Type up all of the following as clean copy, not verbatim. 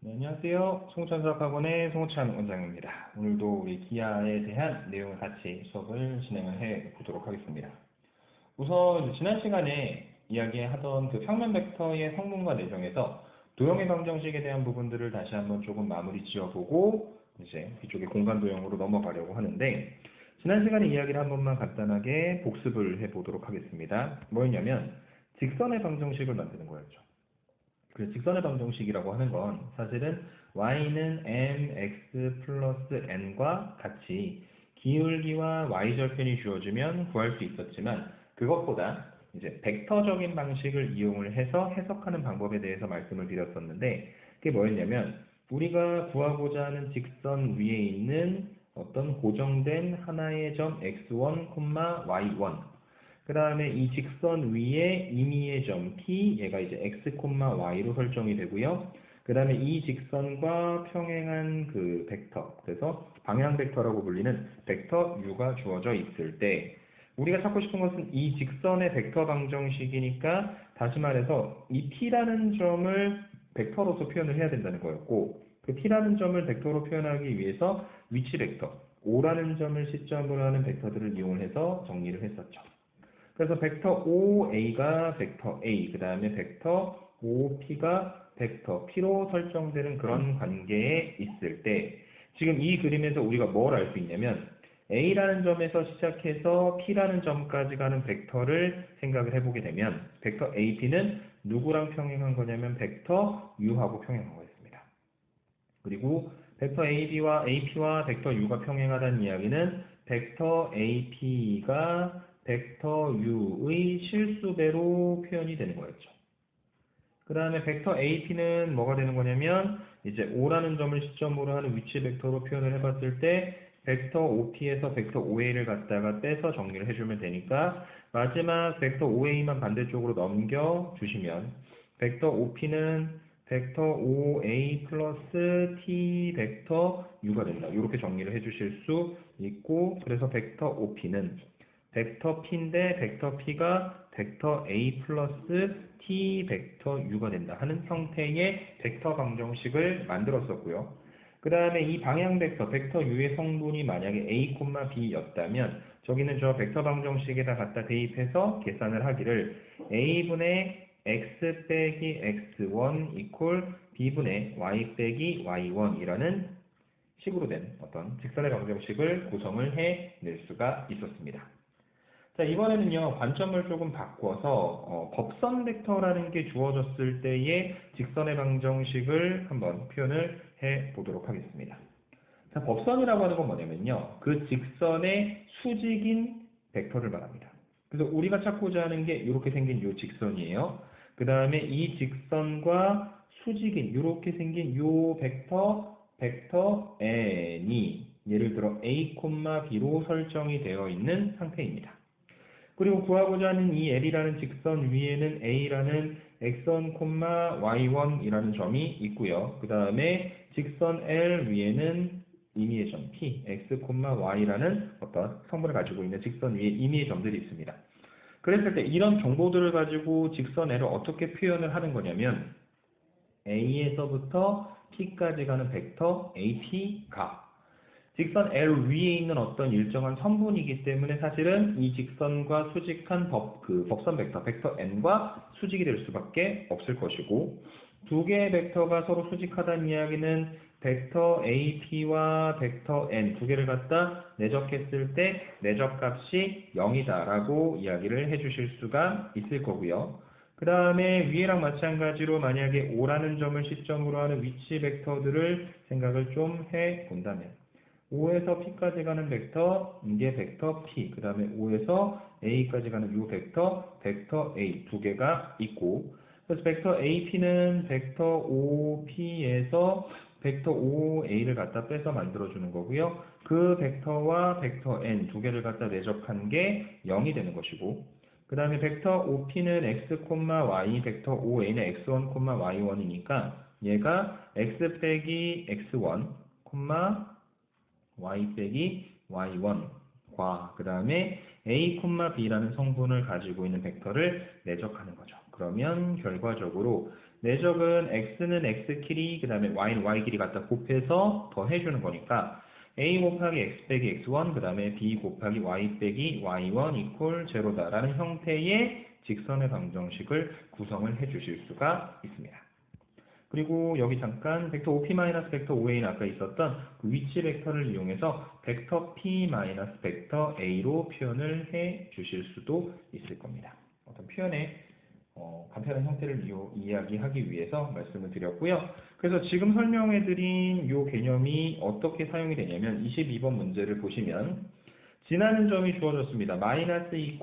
네, 안녕하세요. 송천수학학원의 송찬 원장입니다. 오늘도 우리 기하에 대한 내용을 같이 수업을 진행을 해 보도록 하겠습니다. 우선 지난 시간에 이야기하던 그 평면 벡터의 성분과 내정에서 도형의 방정식에 대한 부분들을 다시 한번 조금 마무리 지어보고 이제 이쪽에 공간 도형으로 넘어가려고 하는데, 지난 시간에 이야기를 한 번만 간단하게 복습을 해 보도록 하겠습니다. 뭐였냐면 직선의 방정식을 만드는 거였죠. 그 직선의 방정식이라고 하는 건 사실은 y는 mx 플러스 n과 같이 기울기와 y절편이 주어지면 구할 수 있었지만, 그것보다 이제 벡터적인 방식을 이용을 해서 해석하는 방법에 대해서 말씀을 드렸었는데, 그게 뭐였냐면 우리가 구하고자 하는 직선 위에 있는 어떤 고정된 하나의 점 x1, y1, 그 다음에 이 직선 위에 임의의 점 T, 얘가 이제 x, y로 설정이 되고요. 그 다음에 이 직선과 평행한 그 벡터, 그래서 방향 벡터라고 불리는 벡터 u가 주어져 있을 때, 우리가 찾고 싶은 것은 이 직선의 벡터 방정식이니까, 다시 말해서 이 T라는 점을 벡터로서 표현을 해야 된다는 거였고, 그 T라는 점을 벡터로 표현하기 위해서 위치 벡터, O라는 점을 시점으로 하는 벡터들을 이용해서 정리를 했었죠. 그래서 벡터 OA가 벡터 A, 그 다음에 벡터 OP가 벡터 P로 설정되는 그런 관계에 있을 때, 지금 이 그림에서 우리가 뭘 알 수 있냐면 A라는 점에서 시작해서 P라는 점까지 가는 벡터를 생각을 해보게 되면, 벡터 AP는 누구랑 평행한 거냐면 벡터 U하고 평행한 거였습니다. 그리고 벡터 AP와 벡터 U가 평행하다는 이야기는 벡터 AP가 벡터 U의 실수배로 표현이 되는 거였죠. 그 다음에 벡터 AP는 뭐가 되는 거냐면, 이제 O라는 점을 시점으로 하는 위치 벡터로 표현을 해봤을 때 벡터 OP에서 벡터 OA를 갖다가 빼서 정리를 해주면 되니까, 마지막 벡터 OA만 반대쪽으로 넘겨주시면 벡터 OP는 벡터 OA 플러스 T 벡터 U가 된다. 이렇게 정리를 해주실 수 있고, 그래서 벡터 OP는 벡터 P인데 벡터 P가 벡터 A 플러스 T 벡터 U가 된다 하는 형태의 벡터 방정식을 만들었었고요. 그 다음에 이 방향 벡터, 벡터 U의 성분이 만약에 A, B였다면 저기는 저 벡터 방정식에다 갖다 대입해서 계산을 하기를 A분의 X 빼기 X1 이퀄 B분의 Y 빼기 Y1이라는 식으로 된 어떤 직선의 방정식을 구성을 해낼 수가 있었습니다. 자, 이번에는요, 관점을 조금 바꿔서 법선 벡터라는 게 주어졌을 때의 직선의 방정식을 한번 표현을 해 보도록 하겠습니다. 자, 법선이라고 하는 건 뭐냐면요, 그 직선의 수직인 벡터를 말합니다. 그래서 우리가 찾고자 하는 게 이렇게 생긴 이 직선이에요. 그 다음에 이 직선과 수직인 이렇게 생긴 이 벡터 n이 예를 들어 a, b로 설정이 되어 있는 상태입니다. 그리고 구하고자 하는 이 L이라는 직선 위에는 A라는 x1, y1이라는 점이 있고요. 그 다음에 직선 L 위에는 임의의 점 P, x, y라는 어떤 성분을 가지고 있는 직선 위에 임의의 점들이 있습니다. 그랬을 때 이런 정보들을 가지고 직선 L을 어떻게 표현을 하는 거냐면, A에서부터 P까지 가는 벡터 AP가 직선 L 위에 있는 어떤 일정한 선분이기 때문에 사실은 이 직선과 수직한 법선 벡터 n과 수직이 될 수밖에 없을 것이고, 두 개의 벡터가 서로 수직하다는 이야기는 벡터 AP와 벡터 n 두 개를 갖다 내적했을 때 내적값이 0이다라고 이야기를 해주실 수가 있을 거고요. 그 다음에 위에랑 마찬가지로 만약에 O라는 점을 시점으로 하는 위치 벡터들을 생각을 좀 해본다면, O에서 P까지 가는 벡터, 이게 벡터 P, 그 다음에 O에서 A까지 가는 이 벡터 A 두 개가 있고, 그래서 벡터 AP는 벡터 OP에서 벡터 OA를 갖다 빼서 만들어주는 거고요. 그 벡터와 벡터 N 두 개를 갖다 내적한 게 0이 되는 것이고, 그 다음에 벡터 OP는 x, y, 벡터 OA는 x1, y1이니까 얘가 x 빼기 x1, y 빼기 y1과 그 다음에 a, b라는 성분을 가지고 있는 벡터를 내적하는 거죠. 그러면 결과적으로 내적은 x는 x 길이, 그 다음에 y는 y 길이 갖다 곱해서 더해주는 거니까 a 곱하기 x 빼기 x1, 그 다음에 b 곱하기 y 빼기 y1 이퀄 제로다라는 형태의 직선의 방정식을 구성을 해주실 수가 있습니다. 그리고 여기 잠깐 벡터 OP 마이너스 벡터 OA는 아까 있었던 그 위치 벡터를 이용해서 벡터 P 마이너스 벡터 A로 표현을 해 주실 수도 있을 겁니다. 어떤 표현의 간편한 형태를 이야기하기 위해서 말씀을 드렸고요. 그래서 지금 설명해드린 이 개념이 어떻게 사용이 되냐면 22번 문제를 보시면 지나는 점이 주어졌습니다. 마이너스 2,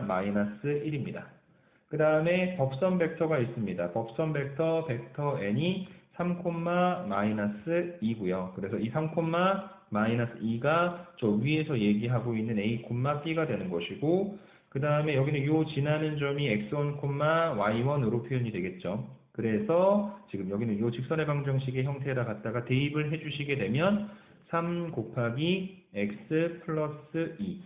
마이너스 1입니다. 그 다음에 법선 벡터가 있습니다. 법선 벡터 n이 3, 마이너스 2고요. 그래서 이 3, 마이너스 2가 저 위에서 얘기하고 있는 a, b가 되는 것이고, 그 다음에 여기는 이 지나는 점이 x1, y1으로 표현이 되겠죠. 그래서 지금 여기는 이 직선의 방정식의 형태에다 갖다가 대입을 해주시게 되면 3 곱하기 x 플러스 2,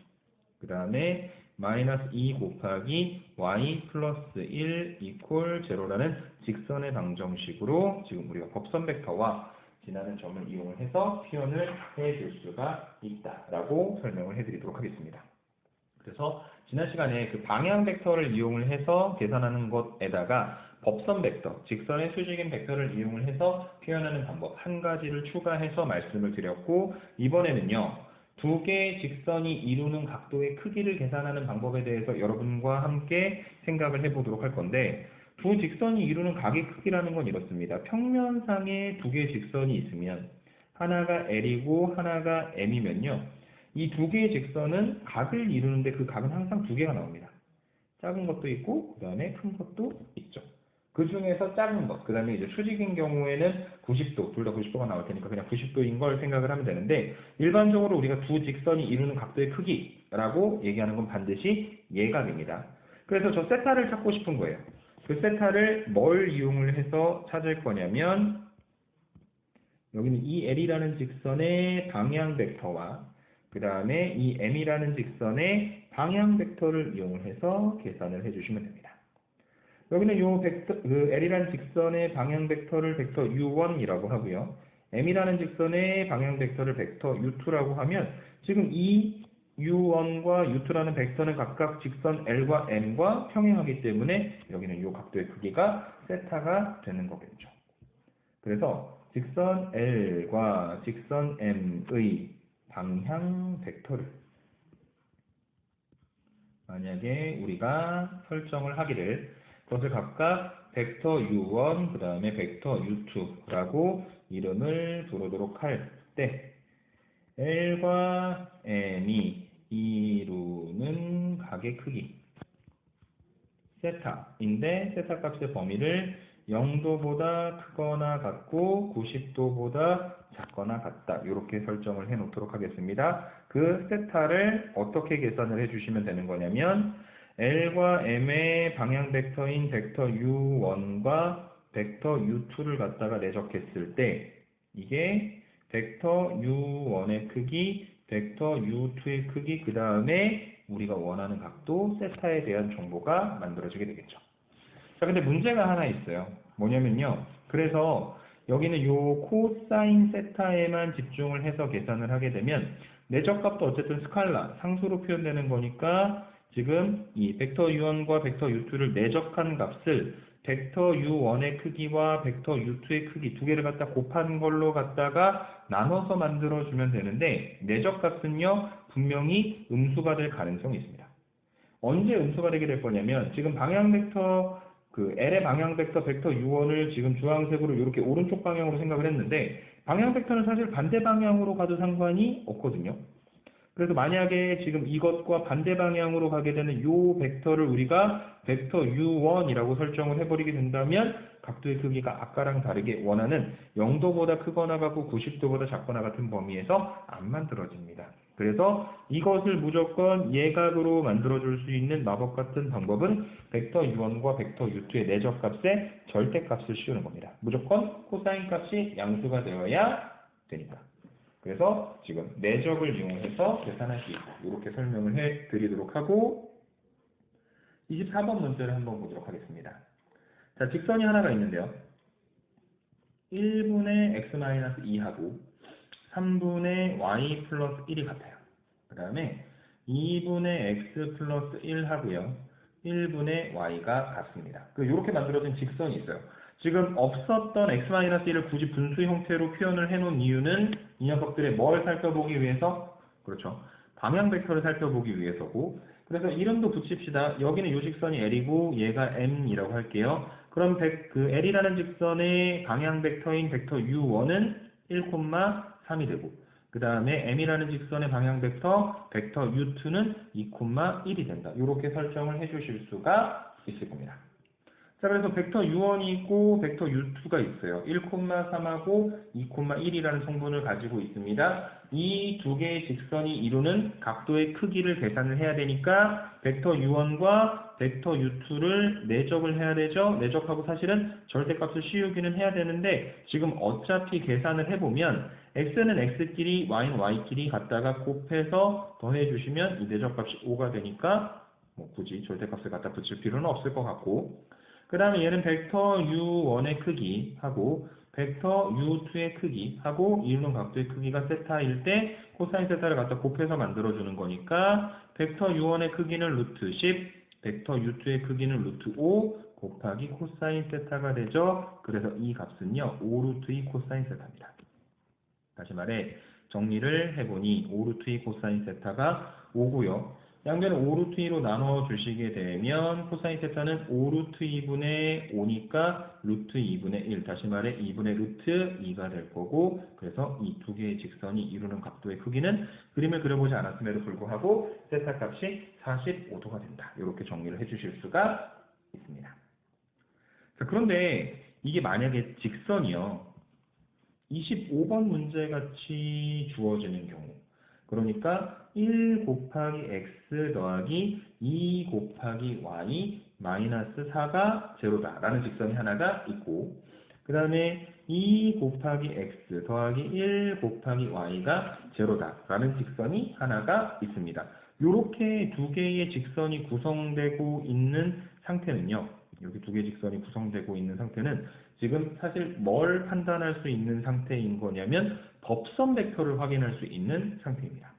그 다음에 마이너스 2 곱하기 y 플러스 1 이퀄 제로라는 직선의 방정식으로 지금 우리가 법선 벡터와 지나는 점을 이용을 해서 표현을 해줄 수가 있다라고 설명을 해드리도록 하겠습니다. 그래서 지난 시간에 그 방향 벡터를 이용을 해서 계산하는 것에다가 법선 벡터, 직선의 수직인 벡터를 이용을 해서 표현하는 방법 한 가지를 추가해서 말씀을 드렸고, 이번에는요. 두 개의 직선이 이루는 각도의 크기를 계산하는 방법에 대해서 여러분과 함께 생각을 해보도록 할 건데, 두 직선이 이루는 각의 크기라는 건 이렇습니다. 평면상에 두 개의 직선이 있으면 하나가 L이고 하나가 M이면요. 이 두 개의 직선은 각을 이루는데 그 각은 항상 두 개가 나옵니다. 작은 것도 있고 그 다음에 큰 것도 있죠. 그 중에서 작은 것, 그 다음에 이제 수직인 경우에는 90도, 둘 다 90도가 나올 테니까 그냥 90도인 걸 생각을 하면 되는데, 일반적으로 우리가 두 직선이 이루는 각도의 크기라고 얘기하는 건 반드시 예각입니다. 그래서 저 세타를 찾고 싶은 거예요. 그 세타를 뭘 이용을 해서 찾을 거냐면, 여기는 이 L이라는 직선의 방향 벡터와 그 다음에 이 M이라는 직선의 방향 벡터를 이용을 해서 계산을 해주시면 됩니다. 여기는 요 벡터, L이라는 직선의 방향 벡터를 벡터 U1이라고 하고요. M이라는 직선의 방향 벡터를 벡터 U2라고 하면 지금 이 U1과 U2라는 벡터는 각각 직선 L과 M과 평행하기 때문에 여기는 요 각도의 크기가 세타가 되는 거겠죠. 그래서 직선 L과 직선 M의 방향 벡터를 만약에 우리가 설정을 하기를, 그것을 각각 벡터 U1, 그 다음에 벡터 U2라고 이름을 부르도록 할 때, L과 M이 이루는 각의 크기, 세타인데, 세타 값의 범위를 0도보다 크거나 같고 90도보다 작거나 같다. 이렇게 설정을 해 놓도록 하겠습니다. 그 세타를 어떻게 계산을 해주시면 되는 거냐면, L과 M의 방향 벡터인 벡터 U1과 벡터 U2를 갖다가 내적했을 때, 이게 벡터 U1의 크기, 벡터 U2의 크기, 그 다음에 우리가 원하는 각도 세타에 대한 정보가 만들어지게 되겠죠. 자, 근데 문제가 하나 있어요. 뭐냐면요. 그래서 여기는 요 코사인 세타에만 집중을 해서 계산을 하게 되면 내적값도 어쨌든 스칼라, 상수로 표현되는 거니까 지금 이 벡터 U1과 벡터 U2를 내적한 값을 벡터 U1의 크기와 벡터 U2의 크기 두 개를 갖다 곱한 걸로 갖다가 나눠서 만들어주면 되는데, 내적값은요 분명히 음수가 될 가능성이 있습니다. 언제 음수가 되게 될 거냐면, 지금 방향 벡터 L의 방향 벡터 벡터 U1을 지금 주황색으로 이렇게 오른쪽 방향으로 생각을 했는데, 방향 벡터는 사실 반대 방향으로 가도 상관이 없거든요. 그래서 만약에 지금 이것과 반대 방향으로 가게 되는 이 벡터를 우리가 벡터 U1이라고 설정을 해버리게 된다면 각도의 크기가 아까랑 다르게 원하는 0도보다 크거나 같고 90도보다 작거나 같은 범위에서 안 만들어집니다. 그래서 이것을 무조건 예각으로 만들어줄 수 있는 마법 같은 방법은 벡터 U1과 벡터 U2의 내적값의 절대값을 씌우는 겁니다. 무조건 코사인 값이 양수가 되어야 되니까. 그래서 지금 내적을 이용해서 계산할 수 있다. 이렇게 설명을 해드리도록 하고, 24번 문제를 한번 보도록 하겠습니다. 자, 직선이 하나가 있는데요. 1분의 x-2하고 3분의 y 플러스 1이 같아요. 그 다음에 2분의 x 플러스 1 하고요. 1분의 y가 같습니다. 이렇게 만들어진 직선이 있어요. 지금 없었던 x-1을 굳이 분수 형태로 표현을 해놓은 이유는 이 녀석들의 뭘 살펴보기 위해서? 그렇죠. 방향 벡터를 살펴보기 위해서고, 그래서 이름도 붙입시다. 여기는 이 직선이 L이고 얘가 M이라고 할게요. 그럼 L이라는 직선의 방향 벡터인 벡터 U1은 1,3이 되고, 그 다음에 M이라는 직선의 방향 벡터 U2는 2,1이 된다. 이렇게 설정을 해주실 수가 있을 겁니다. 자, 그래서 벡터 U1이 있고 벡터 U2가 있어요. 1,3하고 2,1이라는 성분을 가지고 있습니다. 이 두 개의 직선이 이루는 각도의 크기를 계산을 해야 되니까 벡터 U1과 벡터 U2를 내적을 해야 되죠. 내적하고 사실은 절대값을 씌우기는 해야 되는데 지금 어차피 계산을 해보면 x는 x끼리 y는 y끼리 갖다가 곱해서 더해주시면 이 내적값이 5가 되니까 굳이 절대값을 갖다 붙일 필요는 없을 것 같고, 그 다음에 얘는 벡터 U1의 크기하고 벡터 U2의 크기하고 이루는 각도의 크기가 세타일 때 코사인 세타를 갖다 곱해서 만들어주는 거니까 벡터 U1의 크기는 루트 10, 벡터 U2의 크기는 루트 5 곱하기 코사인 세타가 되죠. 그래서 이 값은요 5 루트 2 코사인 세타입니다. 다시 말해 정리를 해보니 5 루트 2 코사인 세타가 5고요. 양변을 5 루트 2로 나눠 주시게 되면 코사인 세타는 5 루트 2분의 5니까 루트 2분의 1, 다시 말해 2분의 루트 2가 될 거고, 그래서 이 두 개의 직선이 이루는 각도의 크기는 그림을 그려보지 않았음에도 불구하고 세타 값이 45도가 된다. 이렇게 정리를 해주실 수가 있습니다. 자, 그런데 이게 만약에 직선이요 25번 문제같이 주어지는 경우, 그러니까 1 곱하기 x 더하기 2 곱하기 y 마이너스 4가 제로다 라는 직선이 하나가 있고, 그 다음에 2 곱하기 x 더하기 1 곱하기 y가 제로다 라는 직선이 하나가 있습니다. 이렇게 두 개의 직선이 구성되고 있는 상태는요, 여기 두 개의 직선이 구성되고 있는 상태는 지금 사실 뭘 판단할 수 있는 상태인 거냐면 법선 벡터를 확인할 수 있는 상태입니다.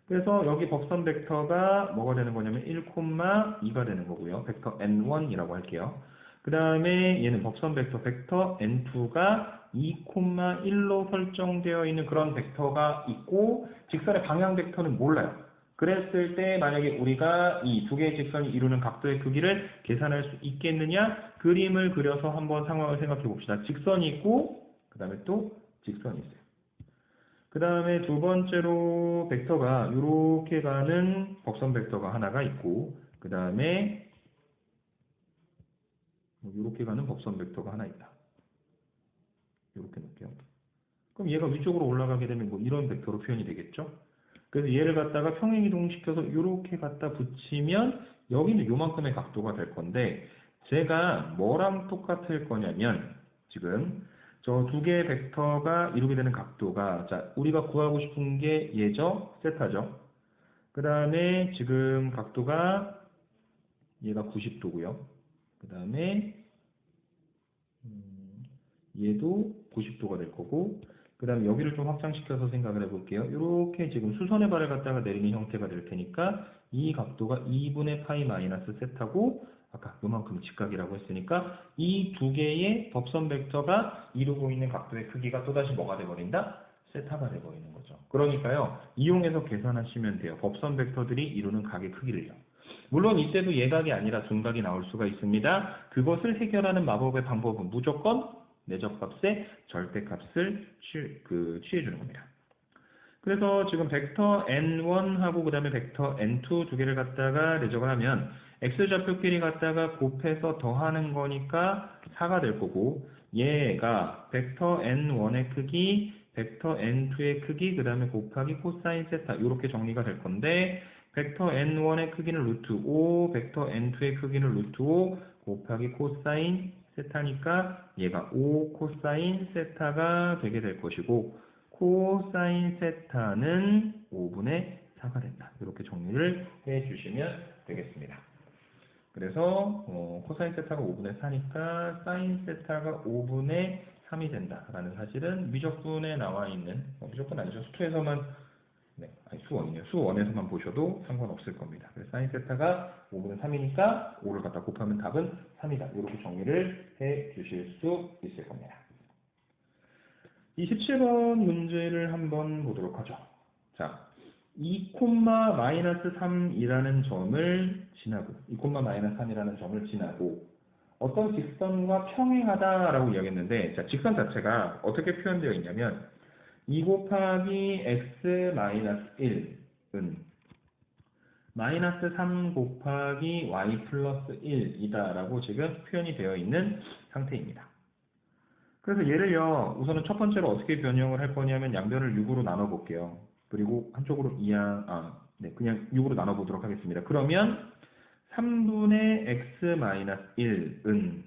그래서 여기 법선 벡터가 뭐가 되는 거냐면 1,2가 되는 거고요. 벡터 n1이라고 할게요. 그 다음에 얘는 법선 벡터 n2가 2,1로 설정되어 있는 그런 벡터가 있고, 직선의 방향 벡터는 몰라요. 그랬을 때 만약에 우리가 이 두 개의 직선이 이루는 각도의 크기를 계산할 수 있겠느냐? 그림을 그려서 한번 상황을 생각해 봅시다. 직선이 있고 그 다음에 또 직선이 있어요. 그 다음에 두 번째로 벡터가 이렇게 가는 법선 벡터가 하나가 있고, 그 다음에 이렇게 가는 법선 벡터가 하나 있다. 이렇게 놓을게요. 그럼 얘가 위쪽으로 올라가게 되면 뭐 이런 벡터로 표현이 되겠죠? 그래서 얘를 갖다가 평행이동시켜서 이렇게 갖다 붙이면 여기는 요만큼의 각도가 될 건데, 제가 뭐랑 똑같을 거냐면 지금 저 두 개의 벡터가 이루게 되는 각도가, 자, 우리가 구하고 싶은 게 얘죠? 세타죠? 그 다음에 지금 각도가 얘가 90도고요. 그 다음에 얘도 90도가 될 거고, 그 다음에 여기를 좀 확장시켜서 생각을 해볼게요. 이렇게 지금 수선의 발을 갖다가 내리는 형태가 될 테니까 이 각도가 2분의 파이 마이너스 세타고, 아까 요만큼 직각이라고 했으니까 이 두 개의 법선 벡터가 이루고 있는 각도의 크기가 또다시 뭐가 돼버린다? 세타가 돼버리는 거죠. 그러니까요, 이용해서 계산하시면 돼요. 법선 벡터들이 이루는 각의 크기를요. 물론 이때도 예각이 아니라 둔각이 나올 수가 있습니다. 그것을 해결하는 마법의 방법은 무조건 내적값의 절대값을 취해주는 겁니다. 그래서 지금 벡터 n1하고 그 다음에 벡터 n2 두 개를 갖다가 내적을 하면 x좌표끼리 갖다가 곱해서 더하는 거니까 4가 될 거고, 얘가 벡터 n1의 크기, 벡터 n2의 크기, 그 다음에 곱하기 코사인 세타, 이렇게 정리가 될 건데, 벡터 n1의 크기는 루트 5, 벡터 n2의 크기는 루트 5 곱하기 코사인 세타니까 얘가 5 코사인 세타가 되게 될 것이고, 코사인 세타는 5분의 4가 된다. 이렇게 정리를 해주시면 되겠습니다. 그래서 코사인 세타가 5분의 4니까 사인 세타가 5분의 3이 된다라는 사실은 미적분에 나와 있는, 미적분 아니죠. 수투에서만, 네, 아니 수원이네요. 수원에서만 보셔도 상관없을 겁니다. 그래서 사인 세타가 5분의 3이니까 5를 갖다 곱하면 답은 3이다. 이렇게 정리를 해 주실 수 있을 겁니다. 27번 문제를 한번 보도록 하죠. 자, 2, 마이너스 3이라는 점을 지나고, 2, 마이너스 3이라는 점을 지나고, 어떤 직선과 평행하다라고 이야기했는데, 자, 직선 자체가 어떻게 표현되어 있냐면, 2 곱하기 x 마이너스 1은 마이너스 3 곱하기 y 플러스 1이다라고 지금 표현이 되어 있는 상태입니다. 그래서 얘를요, 우선은 첫 번째로 어떻게 변형을 할 거냐면 양변을 6으로 나눠볼게요. 그리고 한쪽으로 그냥 6으로 나눠보도록 하겠습니다. 그러면 3분의 x 마이너스 1은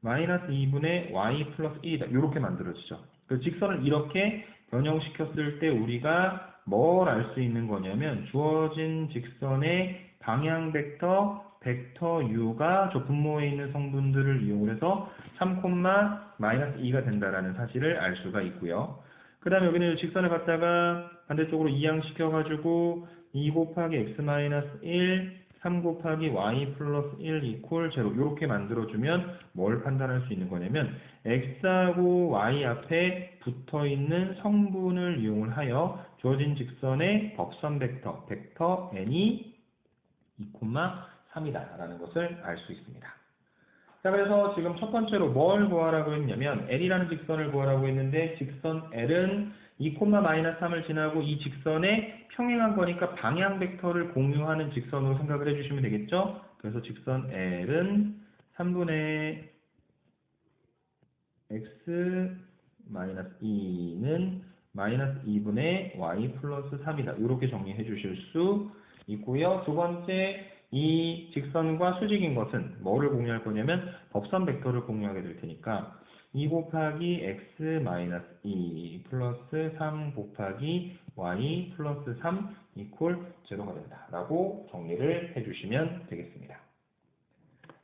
마이너스 2분의 y 플러스 1이다. 이렇게 만들어지죠. 그 직선을 이렇게 변형시켰을 때 우리가 뭘 알 수 있는 거냐면 주어진 직선의 방향 벡터 u가 저 분모에 있는 성분들을 이용해서 3, 마이너스 2가 된다라는 사실을 알 수가 있고요. 그 다음에 여기는 직선을 갖다가 반대쪽으로 이항시켜가지고 2 곱하기 x 마이너스 1, 3 곱하기 y 플러스 1 이퀄 0 이렇게 만들어주면 뭘 판단할 수 있는 거냐면 x하고 y 앞에 붙어있는 성분을 이용을 하여 주어진 직선의 법선 벡터 n이 2, 3이다 라는 것을 알 수 있습니다. 자, 그래서 지금 첫 번째로 뭘 구하라고 했냐면 L이라는 직선을 구하라고 했는데 직선 L은 2, 마이너스 3을 지나고 이 직선에 평행한 거니까 방향 벡터를 공유하는 직선으로 생각을 해주시면 되겠죠? 그래서 직선 L은 3분의 x 마이너스 2는 마이너스 2분의 y 플러스 3이다. 이렇게 정리해 주실 수 있고요. 두 번째, 이 직선과 수직인 것은 뭐를 공유할 거냐면 법선 벡터를 공유하게 될 테니까 2 곱하기 x 마이너스 2 플러스 3 곱하기 y 플러스 3 이퀄 0가 된다. 라고 정리를 해주시면 되겠습니다.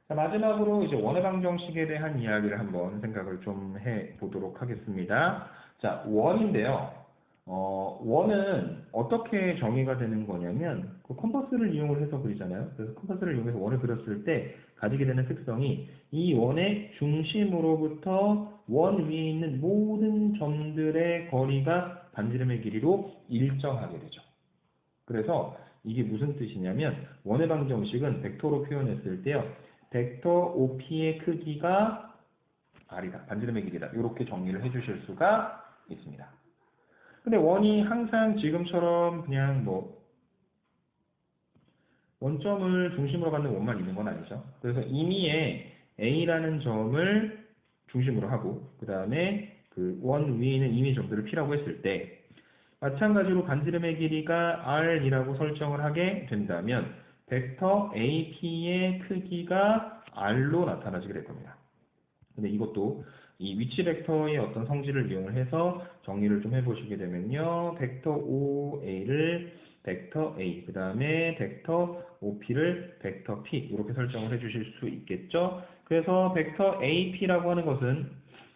자, 마지막으로 이제 원의 방정식에 대한 이야기를 한번 생각을 좀 해보도록 하겠습니다. 자, 원인데요. 원은 어떻게 정의가 되는 거냐면 그 컴퍼스를 이용을 해서 그리잖아요. 그래서 컴퍼스를 이용해서 원을 그렸을 때 가지게 되는 특성이 이 원의 중심으로부터 원 위에 있는 모든 점들의 거리가 반지름의 길이로 일정하게 되죠. 그래서 이게 무슨 뜻이냐면 원의 방정식은 벡터로 표현했을 때요. 벡터 OP의 크기가 R이다. 반지름의 길이다. 이렇게 정리를 해주실 수가 있습니다. 근데 원이 항상 지금처럼 그냥 원점을 중심으로 갖는 원만 있는 건 아니죠. 그래서 임의의 A라는 점을 중심으로 하고 그 다음에 그 원 위에 있는 임의 점들을 P라고 했을 때 마찬가지로 반지름의 길이가 R이라고 설정을 하게 된다면 벡터 AP의 크기가 R로 나타나지게 될 겁니다. 근데 이것도 이 위치 벡터의 어떤 성질을 이용을 해서 정리를 좀 해보시게 되면요. 벡터 OA를 벡터 A, 그 다음에 벡터 OP를 벡터 P 이렇게 설정을 해주실 수 있겠죠. 그래서 벡터 AP라고 하는 것은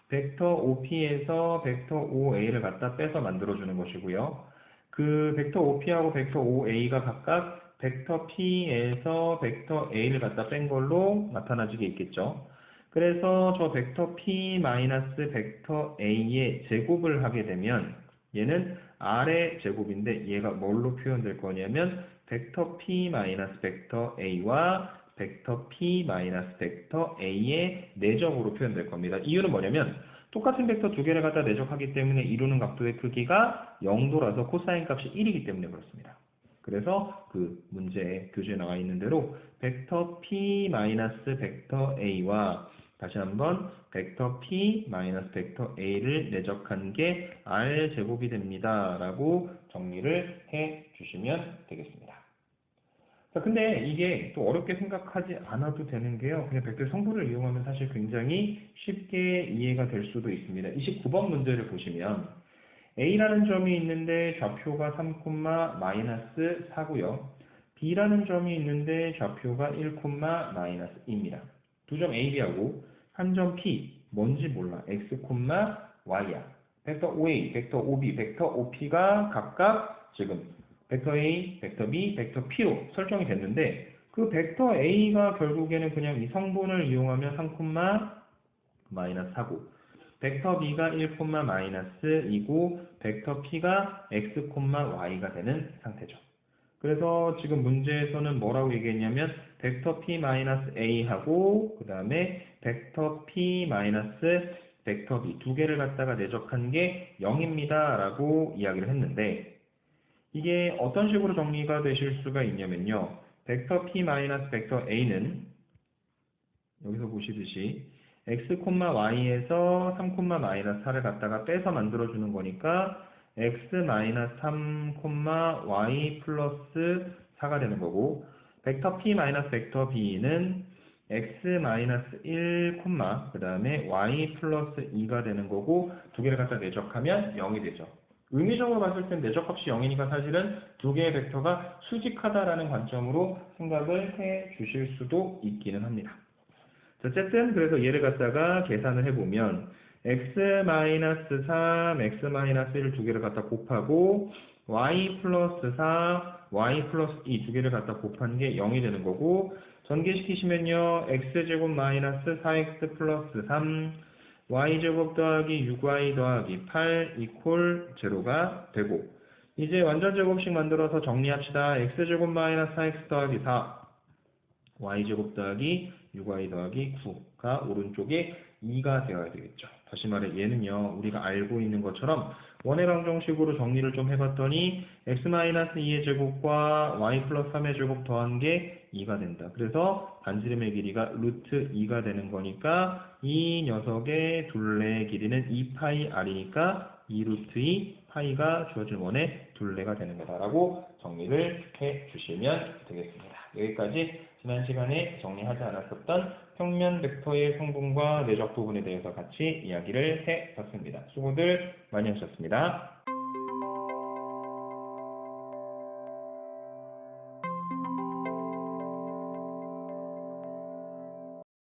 벡터 OP에서 벡터 OA를 갖다 빼서 만들어주는 것이고요. 그 벡터 OP하고 벡터 OA가 각각 벡터 P에서 벡터 A를 갖다 뺀 걸로 나타나지게 있겠죠. 그래서 저 벡터 P 마이너스 벡터 A의 제곱을 하게 되면 얘는 R의 제곱인데 얘가 뭘로 표현될 거냐면 벡터 P 마이너스 벡터 A와 벡터 P 마이너스 벡터 A의 내적으로 표현될 겁니다. 이유는 뭐냐면 똑같은 벡터 두 개를 갖다 내적하기 때문에 이루는 각도의 크기가 0도라서 코사인 값이 1이기 때문에 그렇습니다. 그래서 그 문제에 교재에 나와 있는 대로 벡터 P 마이너스 벡터 A와 다시 한번 벡터 P 마이너스 벡터 A를 내적한 게 R 제곱이 됩니다. 라고 정리를 해 주시면 되겠습니다. 자, 근데 이게 또 어렵게 생각하지 않아도 되는 게요. 그냥 벡터의 성분을 이용하면 사실 굉장히 쉽게 이해가 될 수도 있습니다. 29번 문제를 보시면 A라는 점이 있는데 좌표가 3, 마이너스 4고요. B라는 점이 있는데 좌표가 1, -2입니다. 두 점 A, B하고 한 점 P, 뭔지 몰라. X, Y야. 벡터 OA, 벡터 OB, 벡터 OP가 각각 지금 벡터 A, 벡터 B, 벡터 P로 설정이 됐는데 그 벡터 A가 결국에는 그냥 이 성분을 이용하면 3, -4고 벡터 B가 1, -2고 벡터 P가 X, Y가 되는 상태죠. 그래서 지금 문제에서는 뭐라고 얘기했냐면 벡터 P-A하고 그 다음에 벡터 P- 벡터 B 두 개를 갖다가 내적한 게 0입니다 라고 이야기를 했는데 이게 어떤 식으로 정리가 되실 수가 있냐면요. 벡터 P- 벡터 A는 여기서 보시듯이 x, y에서 3, -4를 갖다가 빼서 만들어주는 거니까 x, -3, y 플러스 4가 되는 거고 벡터 p, 벡터 b는 x, -1, 그 다음에 y 플러스 2가 되는 거고 두 개를 갖다 내적하면 0이 되죠. 의미적으로 봤을 땐 내적값이 0이니까 사실은 두 개의 벡터가 수직하다라는 관점으로 생각을 해 주실 수도 있기는 합니다. 어쨌든 그래서 얘를 갖다가 계산을 해보면 x-3, x-1 두 개를 갖다 곱하고 y 플러스 4, y 플러스 2 두 개를 갖다 곱한 게 0이 되는 거고 전개시키시면요 x제곱 마이너스 4x 플러스 3 y제곱 더하기 6y 더하기 8 이퀄 0가 되고 이제 완전제곱식 만들어서 정리합시다. x제곱 마이너스 4x 더하기 4 y제곱 더하기 6y 더하기 9가 오른쪽에 2가 되어야 되겠죠. 다시 말해 얘는요 우리가 알고 있는 것처럼 원의 방정식으로 정리를 좀 해봤더니 x-2의 제곱과 y 플러스 3의 제곱 더한 게 2가 된다. 그래서 반지름의 길이가 루트 2가 되는 거니까 이 녀석의 둘레의 길이는 2파이 r이니까 2루트 2 파이가 주어진 원의 둘레가 되는 거다라고 정리를 해 주시면 되겠습니다. 여기까지 지난 시간에 정리하지 않았었던 평면 벡터의 성분과 내적 부분에 대해서 같이 이야기를 해 봤습니다. 수고들 많이 하셨습니다.